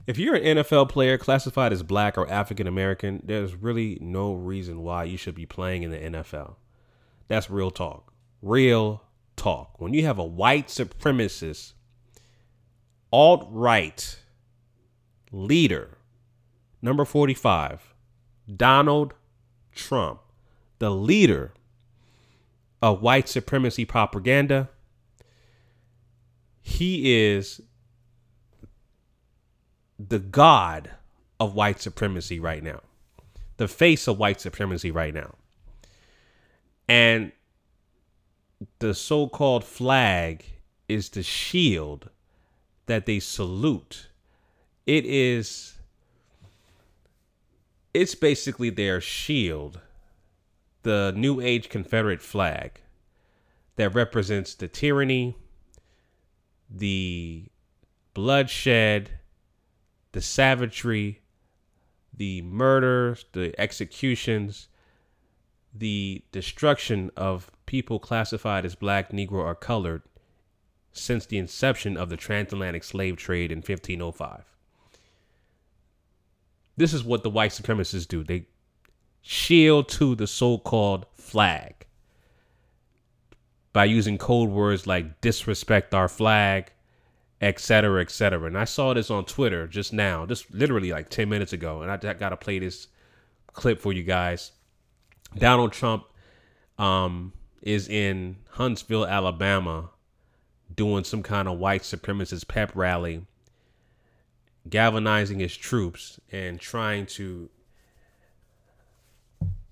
If you're an NFL player classified as black or African American, there's really no reason why you should be playing in the NFL. That's real talk. Real talk. When you have a white supremacist, alt-right leader, number 45, Donald Trump, the leader of white supremacy propaganda, he is the god of white supremacy right now, the face of white supremacy right now. And the so-called flag is the shield that they salute. It's basically their shield, the New Age Confederate flag that represents the tyranny, the bloodshed, the savagery, the murders, the executions, the destruction of people classified as black, Negro, or colored since the inception of the transatlantic slave trade in 1505. This is what the white supremacists do. They shield to the so-called flag by using code words like disrespect our flag, etc., etc. And I saw this on Twitter just now, just literally like 10 minutes ago. And I got to play this clip for you guys. Donald Trump is in Huntsville, Alabama, doing some kind of white supremacist pep rally, galvanizing his troops and trying to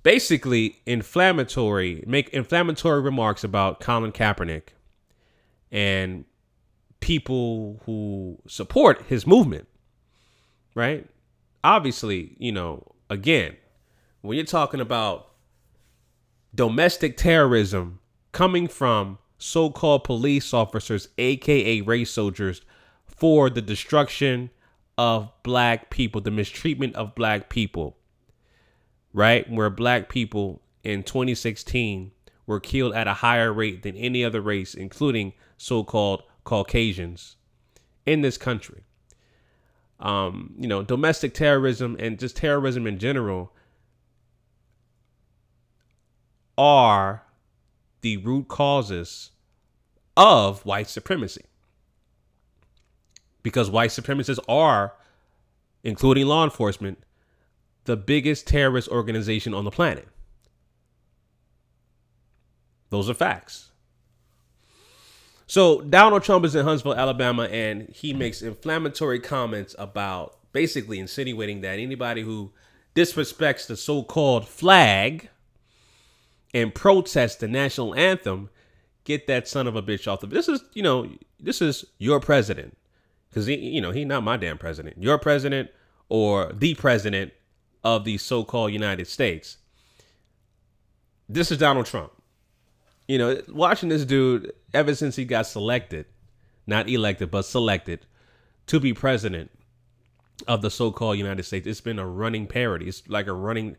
basically make inflammatory remarks about Colin Kaepernick and people who support his movement, right? Obviously, again, when you're talking about domestic terrorism coming from so-called police officers, aka race soldiers, for the destruction of black people, the mistreatment of black people, right? Where black people in 2016 were killed at a higher rate than any other race, including so-called Caucasians in this country. Domestic terrorism and just terrorism in general are the root causes of white supremacy. Because white supremacists are, including law enforcement, the biggest terrorist organization on the planet. Those are facts. So Donald Trump is in Huntsville, Alabama, and he makes inflammatory comments about basically insinuating that anybody who disrespects the so-called flag and protests the national anthem, get that son of a bitch off the. This is your president. Because, he's not my damn president. Your president or the president of the so-called United States. This is Donald Trump. Watching this dude ever since he got selected, not elected, but selected to be president of the so-called United States, it's been a running parody. It's like a running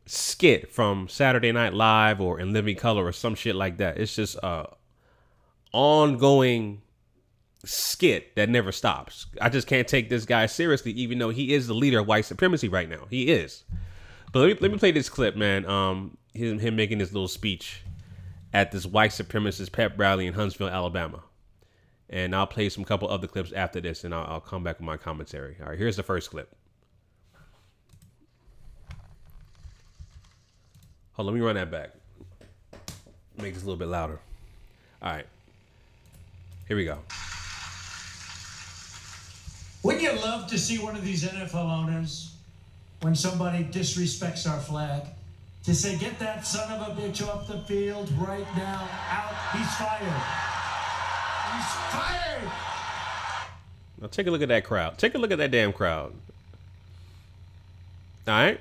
skit from Saturday Night Live or In Living Color or some shit like that. It's just ongoing skit that never stops. I just can't take this guy seriously, even though he is the leader of white supremacy right now. He is. But let me play this clip, man. Him making this little speech at this white supremacist pep rally in Huntsville, Alabama. And I'll play some couple other clips after this, and I'll come back with my commentary. All right, here's the first clip. Hold on, let me run that back. Make this a little bit louder. All right. Here we go. Wouldn't you love to see one of these NFL owners, when somebody disrespects our flag, to say, get that son of a bitch off the field right now, out, he's fired. He's fired. Now take a look at that crowd. Take a look at that damn crowd. All right.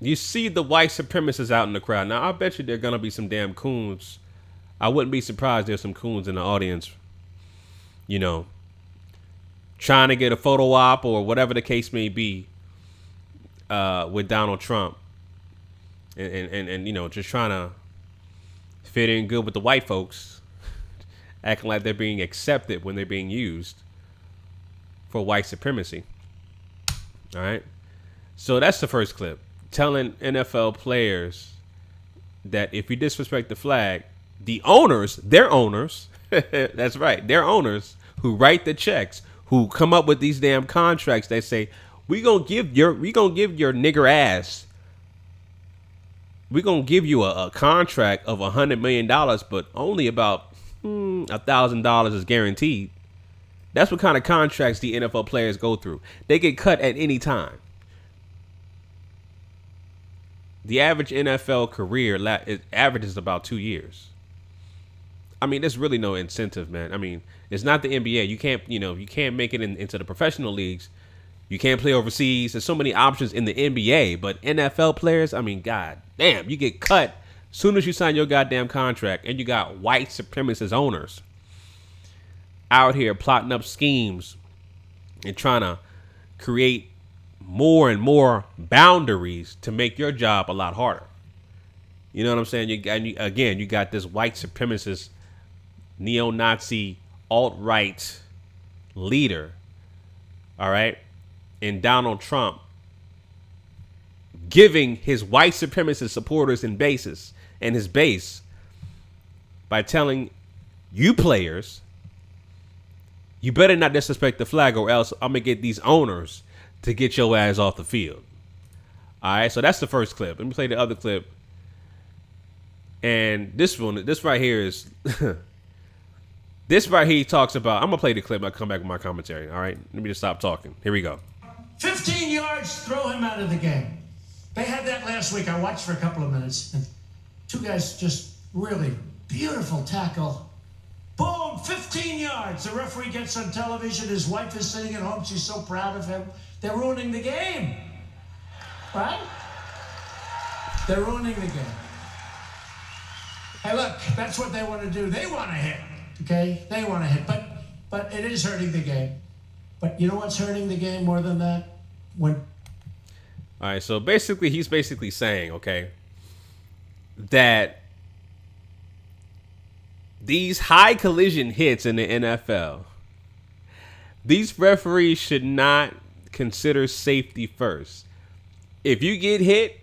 You see the white supremacists out in the crowd. Now, I bet you there are going to be some damn coons. I wouldn't be surprised there's some coons in the audience, trying to get a photo op or whatever the case may be with Donald Trump. And just trying to fit in good with the white folks. acting like they're being accepted when they're being used for white supremacy. All right. So that's the first clip, telling NFL players that if you disrespect the flag, the owners, their owners, that's right, their owners who write the checks, who come up with these damn contracts, they say, we gonna give your nigger ass, we gonna give you a contract of $100 million, but only about $1,000 is guaranteed. That's what kind of contracts the NFL players go through. They get cut at any time. The average NFL career averages about 2 years. I mean, there's really no incentive, man. I mean, it's not the NBA. You can't make it into the professional leagues. You can't play overseas. There's so many options in the NBA, but NFL players, I mean, god damn, you get cut as soon as you sign your goddamn contract, and you got white supremacist owners out here plotting up schemes and trying to create more and more boundaries to make your job a lot harder. You know what I'm saying? You got this white supremacist, neo-Nazi, alt-right leader, all right, and Donald Trump giving his white supremacist supporters and his base by telling you players, you better not disrespect the flag or else I'm going to get these owners to get your ass off the field. All right, so that's the first clip. Let me play the other clip. And this right here is... this right here talks about... I'm going to play the clip and I'll come back with my commentary. All right, let me just stop talking. Here we go. 15 yards, throw him out of the game. They had that last week. I watched for a couple of minutes. And two guys just really beautiful tackle. Boom, 15 yards. The referee gets on television. His wife is sitting at home. She's so proud of him. They're ruining the game. Right? They're ruining the game. Hey, look, that's what they want to do. They want to hit, okay? They want to hit, but it is hurting the game. But you know what's hurting the game more than that? All right, so basically, he's basically saying, okay, that these high collision hits in the NFL, these referees should not consider safety first. If you get hit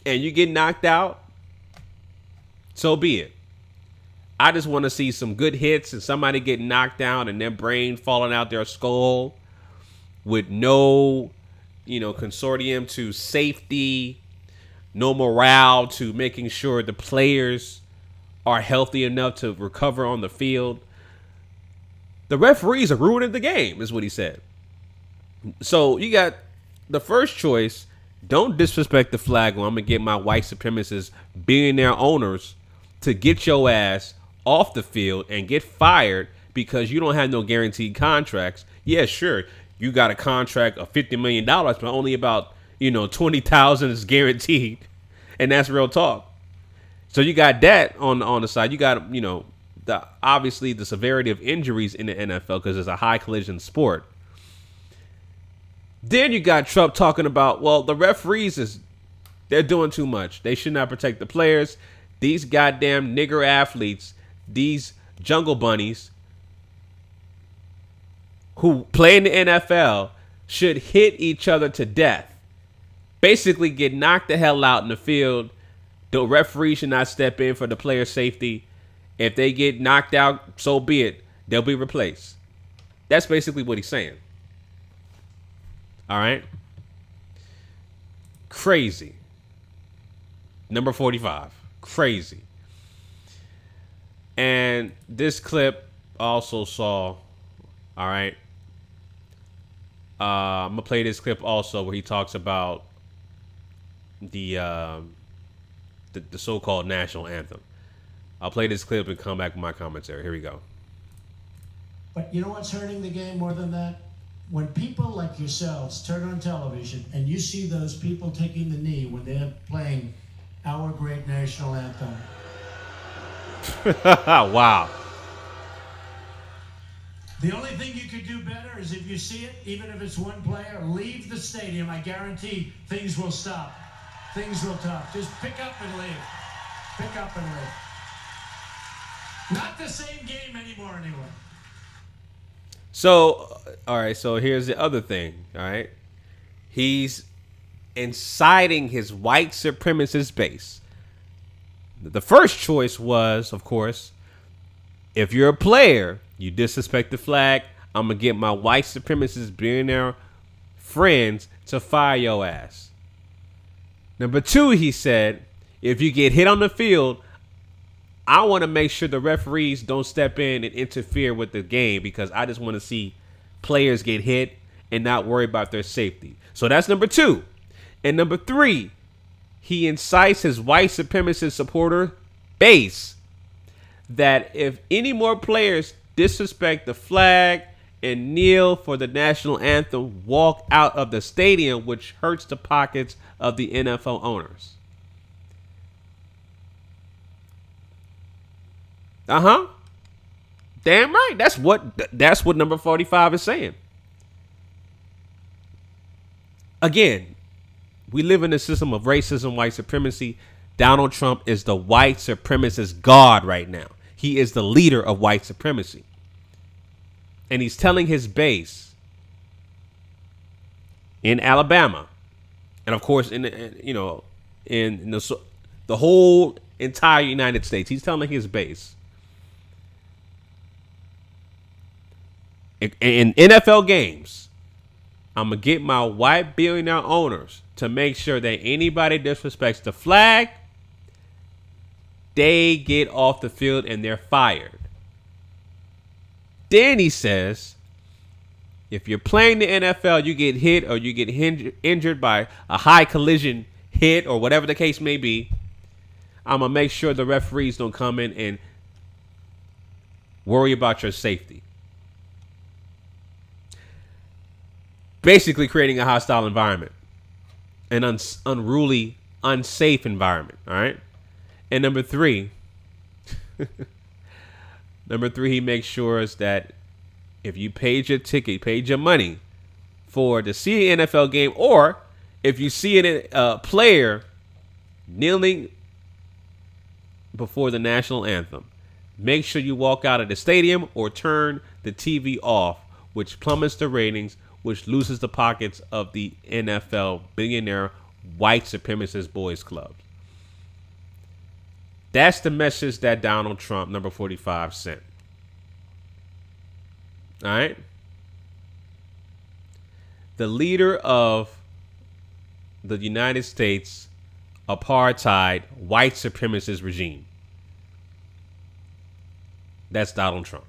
and you get knocked out, so be it. I just want to see some good hits and somebody get knocked down and their brain falling out their skull with no, consortium to safety, no morale to making sure the players are healthy enough to recover on the field. The referees are ruining the game, is what he said. So you got the first choice. Don't disrespect the flag, or I'm going to get my white supremacist billionaire owners to get your ass off the field and get fired because you don't have no guaranteed contracts. Yeah, sure, you got a contract of $50 million, but only about, 20,000 is guaranteed. And that's real talk. So you got that on the side. You got, obviously the severity of injuries in the NFL because it's a high collision sport. Then you got Trump talking about, well, the referees they're doing too much. They should not protect the players. These goddamn nigger athletes, these jungle bunnies who play in the NFL should hit each other to death. Basically get knocked the hell out in the field. The referee should not step in for the player's safety. If they get knocked out, so be it. They'll be replaced. That's basically what he's saying. All right. Crazy. Number 45. Crazy. And this clip also saw, all right, I'm going to play this clip also where he talks about the so-called national anthem. I'll play this clip and come back with my commentary. Here we go. But you know what's hurting the game more than that? When people like yourselves turn on television and you see those people taking the knee when they're playing our great national anthem. Wow. The only thing you could do better is if you see it, even if it's one player, leave the stadium. I guarantee things will stop. Things will stop. Just pick up and leave. Pick up and leave. Not the same game anymore, anyway. So, all right. So here's the other thing. All right. He's inciting his white supremacist base. The first choice was, of course, if you're a player, you disrespect the flag, I'm going to get my white supremacist billionaire friends to fire your ass. Number two, he said, if you get hit on the field, I want to make sure the referees don't step in and interfere with the game because I just want to see players get hit and not worry about their safety. So that's number two. And number three, he incites his white supremacist supporter base that if any more players disrespect the flag and kneel for the national anthem, walk out of the stadium, which hurts the pockets of the NFL owners. Damn right. That's what number 45 is saying. Again, we live in a system of racism, white supremacy. Donald Trump is the white supremacist god right now. He is the leader of white supremacy. And he's telling his base in Alabama, and of course in the whole entire United States, he's telling his base in NFL games, I'm gonna get my white billionaire owners to make sure that anybody disrespects the flag, they get off the field and they're fired. Then he says, if you're playing the NFL, you get hit or you get injured by a high collision hit or whatever the case may be, I'm going to make sure the referees don't come in and worry about your safety. Basically creating a hostile environment, an unruly, unsafe environment. All right. And number three, he makes sure that if you paid your ticket, paid your money to see an NFL game, or if you see a player kneeling before the national anthem, make sure you walk out of the stadium or turn the TV off, which plummets the ratings, which loses the pockets of the NFL billionaire white supremacist boys clubs. That's the message that Donald Trump, number 45, sent. All right. The leader of the United States apartheid white supremacist regime. That's Donald Trump.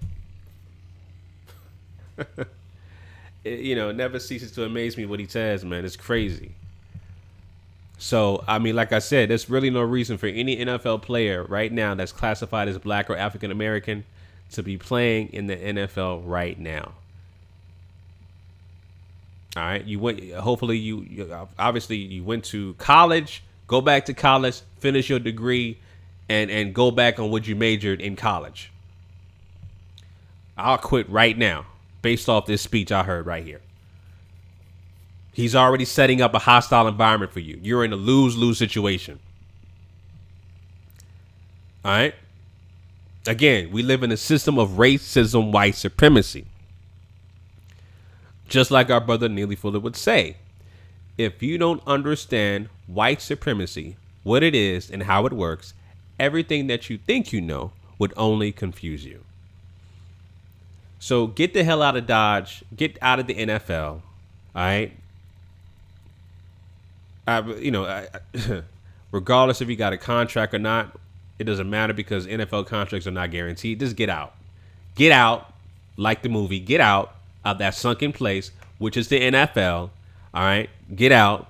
It never ceases to amaze me what he says, man. It's crazy. So, I mean, like I said, there's really no reason for any NFL player right now that's classified as black or African American to be playing in the NFL right now. All right. Hopefully you went to college, go back to college, finish your degree, and go back on what you majored in college. I'll quit right now based off this speech I heard right here. He's already setting up a hostile environment for you. You're in a lose-lose situation. All right. Again, we live in a system of racism, white supremacy. Just like our brother Neely Fuller would say, if you don't understand white supremacy, what it is and how it works, everything that you think you know would only confuse you. So get the hell out of Dodge. Get out of the NFL. All right. Regardless if you got a contract or not, it doesn't matter because NFL contracts are not guaranteed. Just get out. Get out, like the movie, get out of that sunken place, which is the NFL. All right. Get out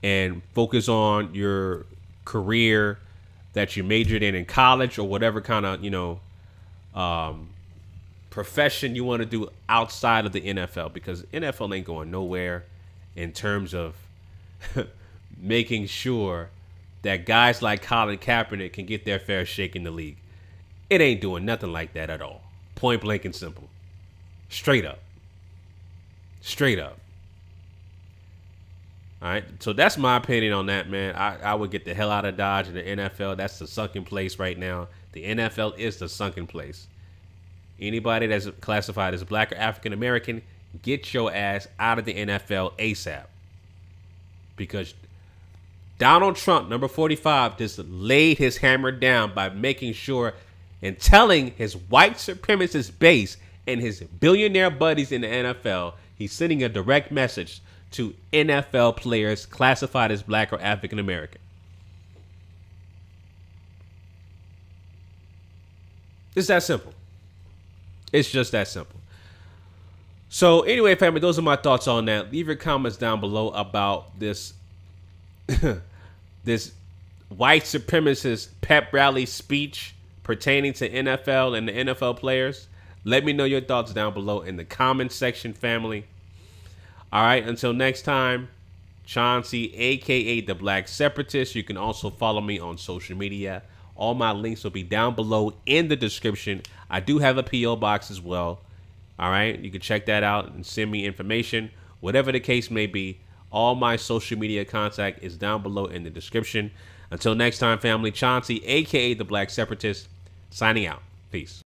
and focus on your career that you majored in college or whatever kind of, profession you want to do outside of the NFL, because NFL ain't going nowhere in terms of making sure that guys like Colin Kaepernick can get their fair shake in the league. It ain't doing nothing like that at all. Point blank and simple. Straight up. Straight up. All right, so that's my opinion on that, man. I would get the hell out of Dodge in the NFL. That's the sunken place right now. The NFL is the sunken place. Anybody that's classified as black or African American, get your ass out of the NFL ASAP. Because Donald Trump, number 45, just laid his hammer down by making sure and telling his white supremacist base and his billionaire buddies in the NFL, he's sending a direct message to NFL players classified as black or African American. It's that simple. It's just that simple. So anyway, family, those are my thoughts on that. Leave your comments down below about this this white supremacist pep rally speech pertaining to NFL and the NFL players. Let me know your thoughts down below in the comments section, family. All right, until next time, Chauncey, a.k.a. The Black Separatist. You can also follow me on social media. All my links will be down below in the description. I do have a P.O Box as well. All right, you can check that out and send me information. Whatever the case may be, all my social media contact is down below in the description. Until next time, family, Chauncey, a.k.a. The Black Separatist, signing out. Peace.